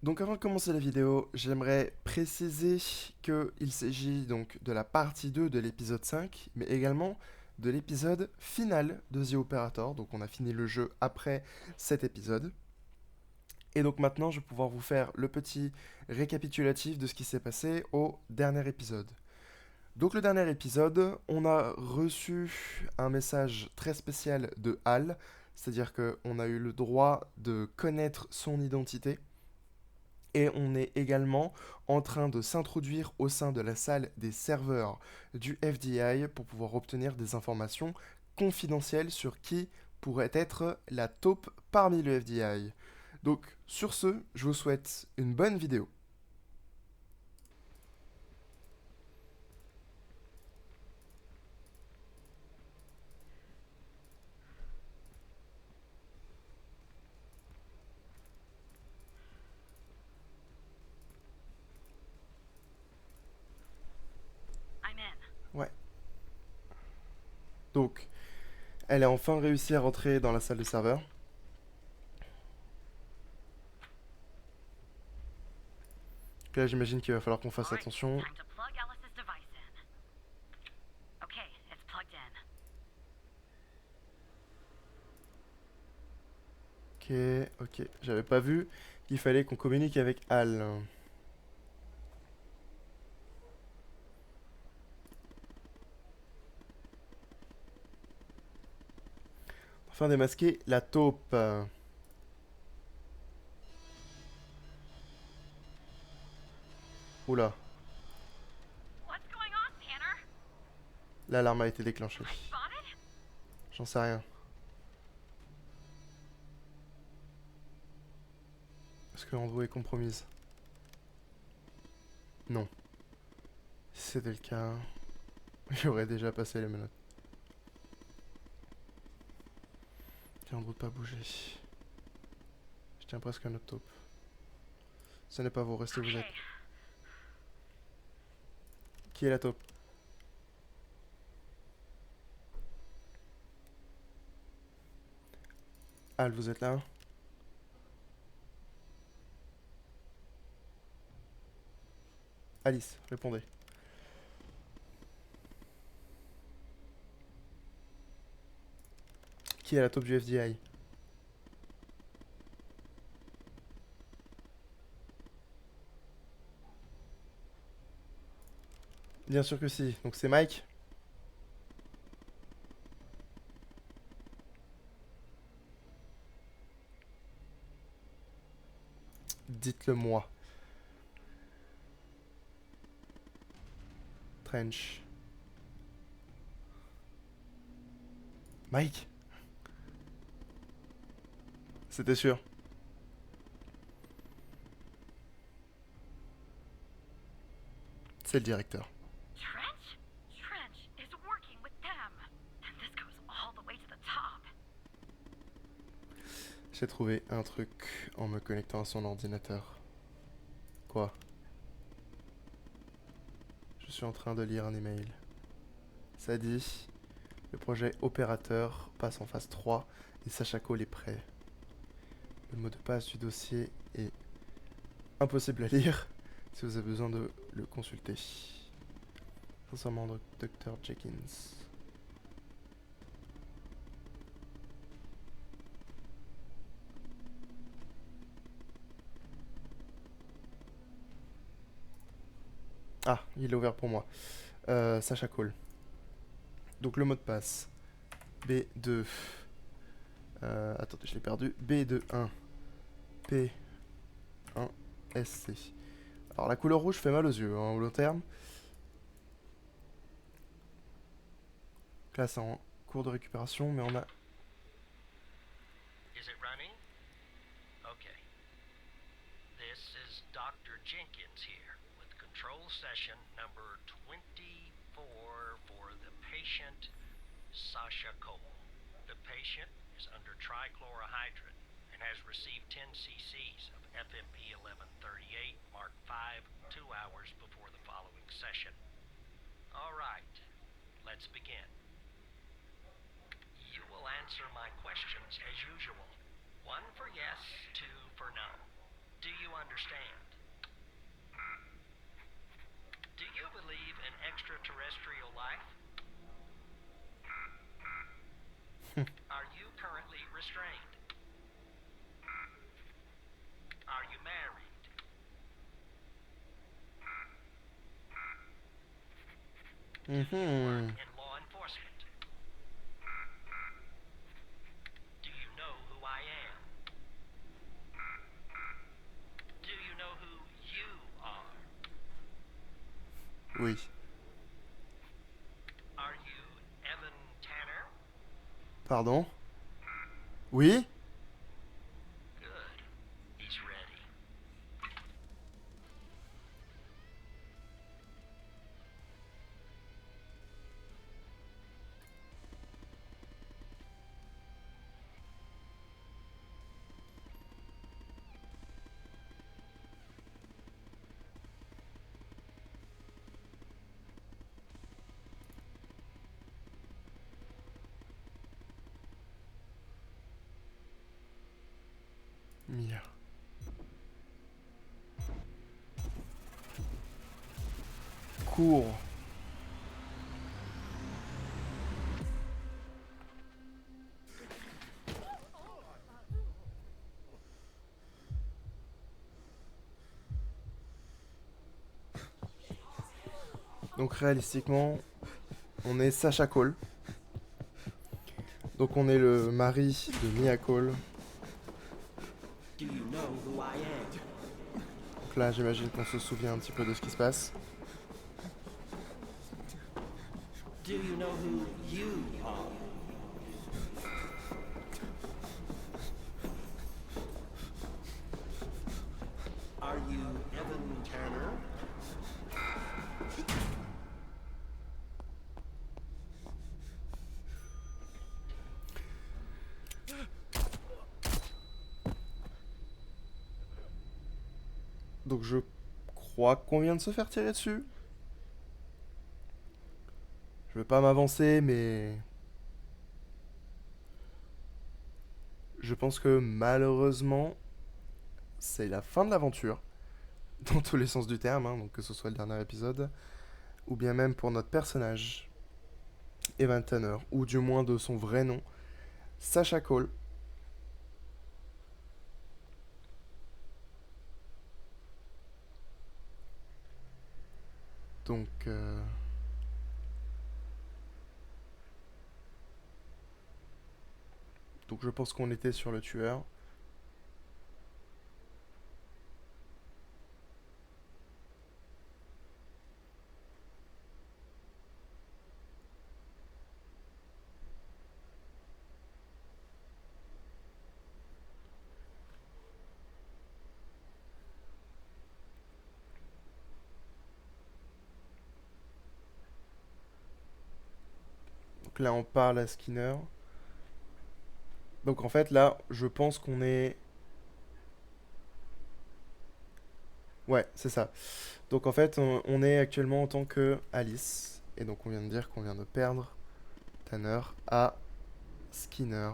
Donc avant de commencer la vidéo, j'aimerais préciser qu'il s'agit donc de la partie 2 de l'épisode 5, mais également de l'épisode final de The Operator. Donc on a fini le jeu après cet épisode. Et donc maintenant, je vais pouvoir vous faire le petit récapitulatif de ce qui s'est passé au dernier épisode. Donc le dernier épisode, on a reçu un message très spécial de Hal, c'est-à-dire qu'on a eu le droit de connaître son identité. Et on est également en train de s'introduire au sein de la salle des serveurs du FDI pour pouvoir obtenir des informations confidentielles sur qui pourrait être la taupe parmi le FDI. Donc sur ce, je vous souhaite une bonne vidéo. I'm in. Ouais. Donc, elle a enfin réussi à rentrer dans la salle de serveur. Donc là, j'imagine qu'il va falloir qu'on fasse All right, attention. time to plug Alice's device in. Okay, it's plugged in. Ok. J'avais pas vu qu'il fallait qu'on communique avec Al. Enfin démasquer la taupe. Oula, What's going on, Tanner? l'alarme a été déclenchée. Am I spotted? J'en sais rien. Est-ce que Andrew est compromise? Non. Si c'était le cas, j'aurais déjà passé les menottes. Tiens, Andrew de pas bouger. Je tiens presque à notre taupe. Ce n'est pas vous, restez où vous êtes. Okay. Qui est la taupe? Al, vous êtes là? Alice, répondez. Qui est la taupe du FDI? Bien sûr que si. Donc c'est Mike. Dites-le moi. Trench. Mike? C'était sûr. C'est le directeur. Trench? Trench is working with them. And this goes all the way to the top. J'ai trouvé un truc en me connectant à son ordinateur. Quoi? Je suis en train de lire un email. Ça dit, le projet opérateur passe en phase 3 et Sacha Cole est prêt. Le mot de passe du dossier est impossible à lire si vous avez besoin de le consulter. Sincèrement, Dr. Jenkins. Ah, il est ouvert pour moi. Sacha Cole. Donc le mot de passe. B2. Attendez, je l'ai perdu. B21. P1SC. Alors la couleur rouge fait mal aux yeux, hein, au long terme. Là c'est en cours de récupération, mais on a... Is it running? Okay. This is Dr. Jenkins here with control session number 24 for the patient Sasha Cole. The patient is under trichlorohydrin and has received 10 cc's of FMP 1138 Mark 5 2 hours before the following session. All right, let's begin. You will answer my questions as usual. 1 for yes, 2 for no. Do you understand? understand. Do you believe in extraterrestrial life? Are you currently restrained? Are you married? Mhm. In law enforcement? Do you know who I am? Do you know who you are? Oui. Are you Evan Tanner? Pardon? Oui? Good. He's ready. Mia. Cours. Donc réalistiquement, on est Sacha Cole. Donc on est le mari de Mia Cole. Do you know who I am? Donc là, j'imagine qu'on se souvient un petit peu de ce qui se passe. Do you know who you are? Are you Evan Tanner? Donc je crois qu'on vient de se faire tirer dessus. Je veux pas m'avancer, mais... Je pense que malheureusement, c'est la fin de l'aventure. Dans tous les sens du terme, hein, donc que ce soit le dernier épisode, ou bien même pour notre personnage, Evan Tanner, ou du moins de son vrai nom, Sacha Cole. Donc... Donc je pense qu'on était sur le tueur. Donc là on parle à Skinner. Donc en fait là, je pense qu'on est... Ouais, c'est ça. Donc en fait, on est actuellement en tant que Alice. Et donc on vient de dire qu'on vient de perdre Tanner à Skinner.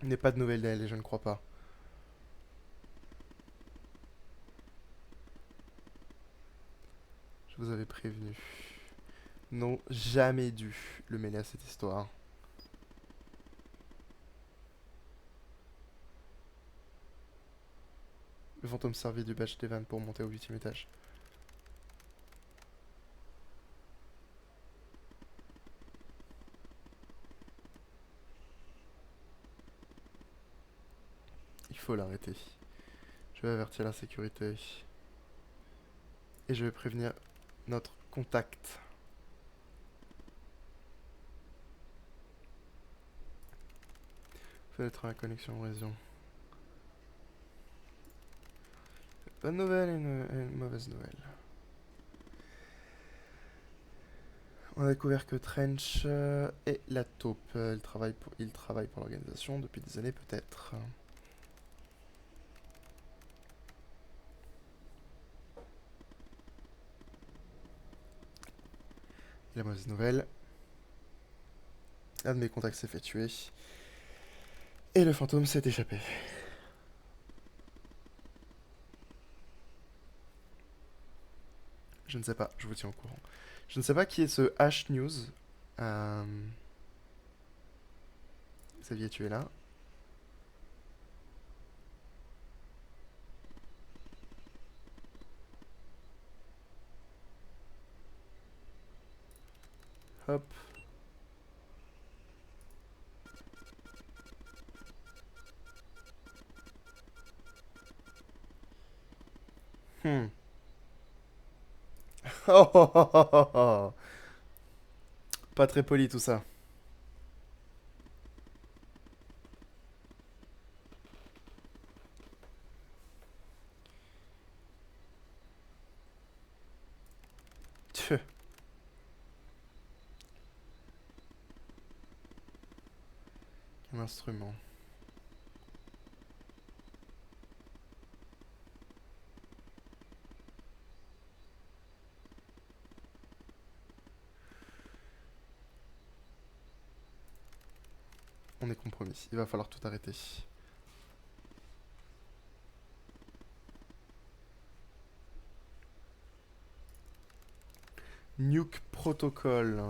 Il n'est pas de nouvelles d'elle et je ne crois pas. Je vous avais prévenu. Non, jamais dû le mêler à cette histoire. Le fantôme servait du badge d'Evan pour monter au 8e étage. Il faut l'arrêter. Je vais avertir la sécurité. Et je vais prévenir notre contact. Fenêtre à la connexion réseau. Bonne nouvelle et une mauvaise nouvelle. On a découvert que Trench est la taupe. Il travaille pour l'organisation depuis des années peut-être. La mauvaise nouvelle, Un de mes contacts s'est fait tuer. Et le fantôme s'est échappé. Je ne sais pas, je vous tiens au courant. Je ne sais pas qui est ce H News. Xavier, tu es là. Hop. Hmm. Oh, oh, oh, oh, oh, oh. Pas très poli tout ça. Tchè. Quel instrument. On est compromis. Il va falloir tout arrêter. Nuke Protocol.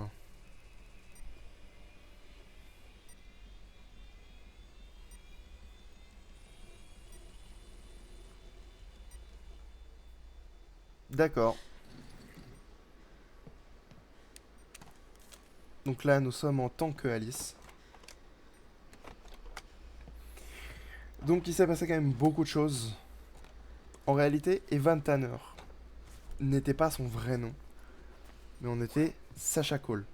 D'accord. Donc là, nous sommes en tant que Alice. Donc il s'est passé quand même beaucoup de choses. En réalité, Evan Tanner n'était pas son vrai nom. Mais on était Sacha Cole.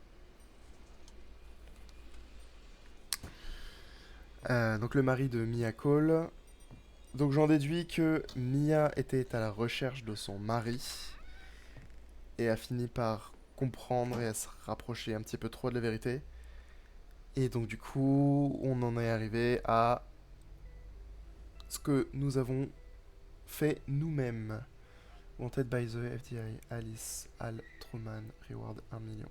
Donc le mari de Mia Cole. Donc j'en déduis que Mia était à la recherche de son mari. Et a fini par comprendre et à se rapprocher un petit peu trop de la vérité. Et donc du coup, on en est arrivé à ce que nous avons fait nous-mêmes. Wanted by the FBI, Alice Al Truman, reward 1 million.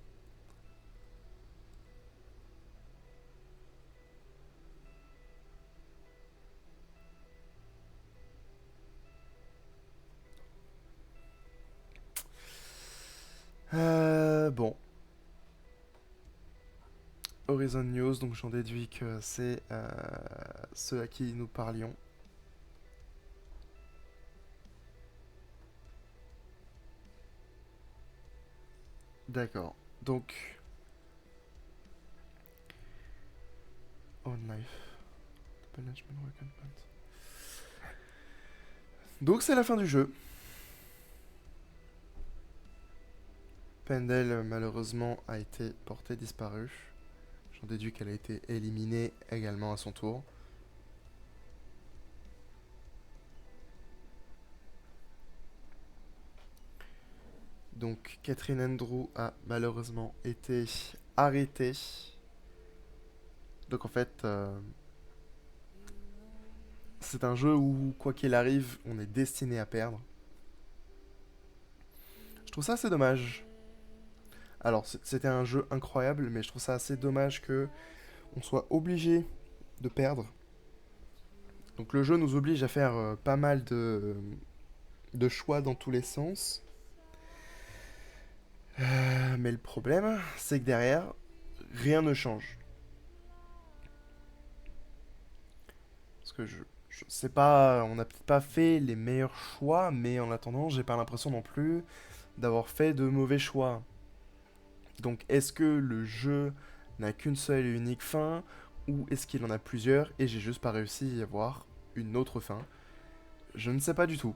Bon. Horizon News, donc j'en déduis que c'est ceux à qui nous parlions. D'accord. Donc. On life. Management Recruitment. Donc c'est la fin du jeu. Pendel malheureusement a été portée disparue. J'en déduis qu'elle a été éliminée également à son tour. Donc Catherine Andrew a malheureusement été arrêtée. Donc en fait, c'est un jeu où, quoi qu'il arrive, on est destiné à perdre. Je trouve ça assez dommage. Alors, c'était un jeu incroyable, mais je trouve ça assez dommage que on soit obligé de perdre. Donc le jeu nous oblige à faire pas mal de choix dans tous les sens. Mais le problème, c'est que derrière, rien ne change. Parce que je sais pas, on n'a peut-être pas fait les meilleurs choix, mais en attendant, j'ai pas l'impression non plus d'avoir fait de mauvais choix. Donc est-ce que le jeu n'a qu'une seule et unique fin, ou est-ce qu'il en a plusieurs et j'ai juste pas réussi à avoir une autre fin? Je ne sais pas du tout.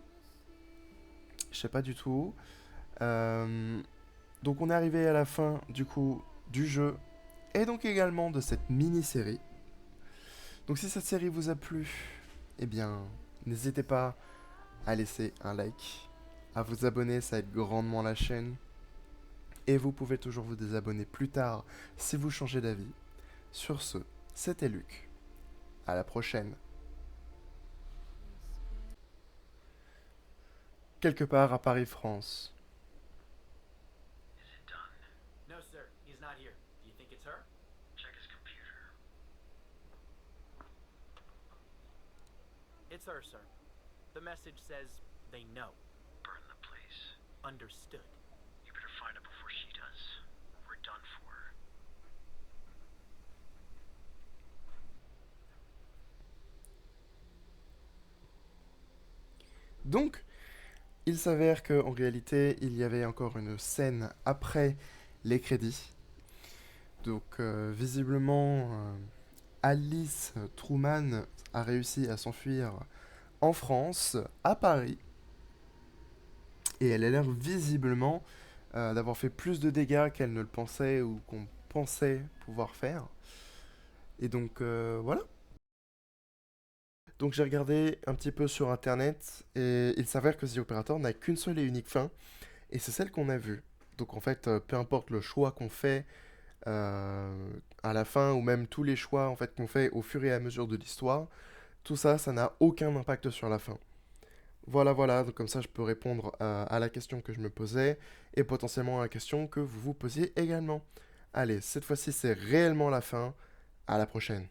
Je sais pas du tout. Euh, donc on est arrivé à la fin du coup du jeu et donc également de cette mini-série. Donc si cette série vous a plu, eh bien n'hésitez pas à laisser un like, à vous abonner, ça aide grandement la chaîne. Et vous pouvez toujours vous désabonner plus tard si vous changez d'avis. Sur ce, c'était Luc. À la prochaine. Quelque part à Paris, France. Is it done? No, sir. He's not here. Do you think it's her? Check his computer. Sir. The message says they know. Burn the place. Understood. You better find her before she does. We're done for. Donc, il s'avère qu'en réalité, il y avait encore une scène après les crédits. Donc, visiblement, Alice Truman a réussi à s'enfuir en France, à Paris. Et elle a l'air visiblement d'avoir fait plus de dégâts qu'elle ne le pensait ou qu'on pensait pouvoir faire. Et donc, voilà. Donc j'ai regardé un petit peu sur internet et il s'avère que The Operator n'a qu'une seule et unique fin et c'est celle qu'on a vue. Donc en fait, peu importe le choix qu'on fait à la fin ou même tous les choix en fait qu'on fait au fur et à mesure de l'histoire, tout ça, ça n'a aucun impact sur la fin. Voilà, donc comme ça je peux répondre à la question que je me posais et potentiellement à la question que vous vous posiez également. Allez, cette fois-ci c'est réellement la fin. À la prochaine.